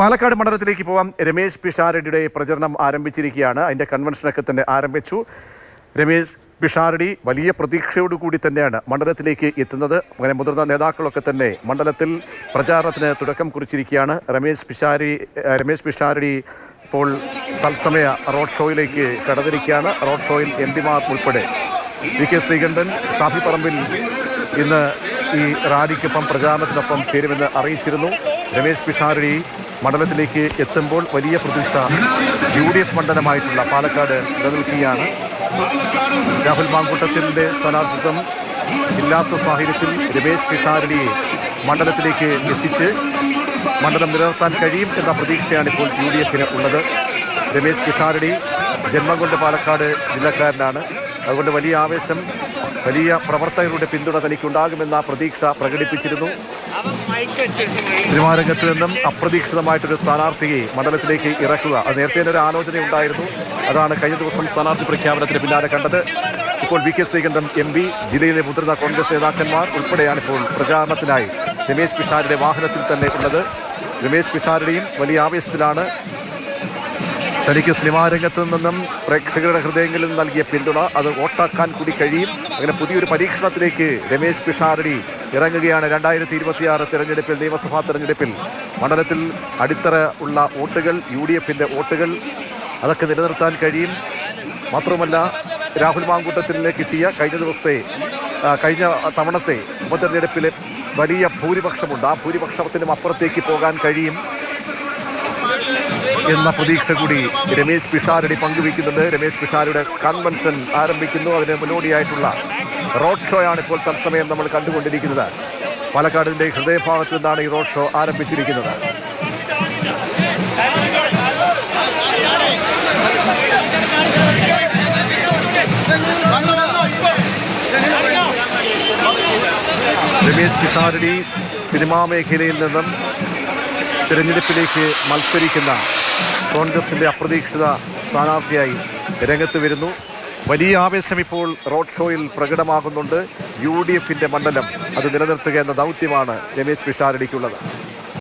പാലക്കാട് മണ്ഡലത്തിലേക്ക് പോകാം. രമേശ് പിഷാരടിയുടെ പ്രചരണം ആരംഭിച്ചിരിക്കുകയാണ്. അതിൻ്റെ കൺവെൻഷനൊക്കെ തന്നെ ആരംഭിച്ചു. രമേശ് പിഷാരടി വലിയ പ്രതീക്ഷയോടുകൂടി തന്നെയാണ് മണ്ഡലത്തിലേക്ക് എത്തുന്നത്. അങ്ങനെ മുതിർന്ന നേതാക്കളൊക്കെ തന്നെ മണ്ഡലത്തിൽ പ്രചാരണത്തിന് തുടക്കം കുറിച്ചിരിക്കുകയാണ്. രമേശ് പിഷാരടി ഇപ്പോൾ തത്സമയ റോഡ് ഷോയിലേക്ക് കടന്നിരിക്കുകയാണ്. റോഡ് ഷോയിൽ എംപിമാർ ഉൾപ്പെടെ വി.കെ. ശ്രീകണ്ഠൻ, ഷാഫി പറമ്പിൽ ഇന്ന് ഈ റാലിക്കൊപ്പം പ്രചാരണത്തിനൊപ്പം ചേരുമെന്ന് അറിയിച്ചിരുന്നു. രമേശ് പിഷാരടി മണ്ഡലത്തിലേക്ക് എത്തുമ്പോൾ വലിയ പ്രതീക്ഷ UDF മണ്ഡലമായിട്ടുള്ള പാലക്കാട് നിലനിൽക്കുകയാണ്. രാഹുൽ മാങ്കൂട്ടത്തിൻ്റെ സ്ഥാനാർത്ഥിത്വം ഇല്ലാത്ത സാഹചര്യത്തിൽ രമേശ് പിഷാരടിയെ മണ്ഡലത്തിലേക്ക് എത്തിച്ച് മണ്ഡലം നിലനിർത്താൻ കഴിയും എന്ന പ്രതീക്ഷയാണ് ഇപ്പോൾ UDFന് ഉള്ളത്. രമേശ് പിഷാരടി ജന്മം കൊണ്ട് പാലക്കാട് ജില്ലക്കാരനാണ്. അതുകൊണ്ട് വലിയ ആവേശം, വലിയ പ്രവർത്തകരുടെ പിന്തുണ തനിക്കുണ്ടാകുമെന്ന പ്രതീക്ഷ പ്രകടിപ്പിച്ചിരുന്നു. സിനിമാ രംഗത്ത് നിന്നും അപ്രതീക്ഷിതമായിട്ടൊരു സ്ഥാനാർത്ഥിയെ മണ്ഡലത്തിലേക്ക് ഇറക്കുക, അത് നേരത്തെ തന്നെ ഒരു ആലോചന ഉണ്ടായിരുന്നു. അതാണ് കഴിഞ്ഞ ദിവസം സ്ഥാനാർത്ഥി പ്രഖ്യാപനത്തിന് പിന്നാലെ കണ്ടത്. ഇപ്പോൾ വി.കെ. ശ്രീകണ്ഠൻ MP, ജില്ലയിലെ മുതിർന്ന കോൺഗ്രസ് നേതാക്കന്മാർ ഉൾപ്പെടെയാണ് ഇപ്പോൾ പ്രചാരണത്തിനായി രമേശ് പിഷാരടിയുടെ വാഹനത്തിൽ തന്നെ ഉള്ളത്. രമേശ് പിഷാരടിയും വലിയ ആവേശത്തിലാണ്. തനിക്ക് സിനിമാ രംഗത്തു നിന്നും പ്രേക്ഷകരുടെ ഹൃദയങ്ങളിൽ നൽകിയ പിന്തുണ അത് വോട്ടാക്കാൻ കൂടി കഴിയും. അങ്ങനെ പുതിയൊരു പരീക്ഷണത്തിലേക്ക് രമേശ് പിഷാരടി ഇറങ്ങുകയാണ്. 2026 തെരഞ്ഞെടുപ്പിൽ, നിയമസഭാ തെരഞ്ഞെടുപ്പിൽ മണ്ഡലത്തിൽ അടിത്തറ ഉള്ള വോട്ടുകൾ, UDFൻ്റെ വോട്ടുകൾ അതൊക്കെ നിലനിർത്താൻ കഴിയും. മാത്രവുമല്ല, രാഹുൽ മാങ്കൂട്ടത്തിന് കിട്ടിയ കഴിഞ്ഞ തവണത്തെ ഉപതെരഞ്ഞെടുപ്പിലെ വലിയ ഭൂരിപക്ഷമുണ്ട്. ആ ഭൂരിപക്ഷത്തിനും അപ്പുറത്തേക്ക് പോകാൻ കഴിയും എന്ന പ്രതീക്ഷ കൂടി രമേശ് പിഷാരടി പങ്കുവയ്ക്കുന്നുണ്ട്. രമേശ് പിഷാരടിയുടെ കൺവെൻഷൻ ആരംഭിക്കുന്നു. അതിന് മുന്നോടിയായിട്ടുള്ള റോഡ് ഷോയാണ് ഇപ്പോൾ തത്സമയം നമ്മൾ കണ്ടുകൊണ്ടിരിക്കുന്നത്. പാലക്കാടിൻ്റെ ഹൃദയഭാഗത്ത് നിന്നാണ് ഈ റോഡ് ഷോ ആരംഭിച്ചിരിക്കുന്നത്. രമേശ് പിഷാരടി സിനിമാ മേഖലയിൽ നിന്നും തിരഞ്ഞെടുപ്പിലേക്ക് മത്സരിക്കുന്ന കോൺഗ്രസിൻ്റെ അപ്രതീക്ഷിത സ്ഥാനാർത്ഥിയായി രംഗത്ത് വരുന്നു. വലിയ ആവേശം ഇപ്പോൾ റോഡ് ഷോയിൽ പ്രകടമാകുന്നുണ്ട്. UDFൻ്റെ മണ്ഡലം അത് നിലനിർത്തുക എന്ന ദൗത്യമാണ് രമേശ് പിഷാരടിക്കുള്ളത്.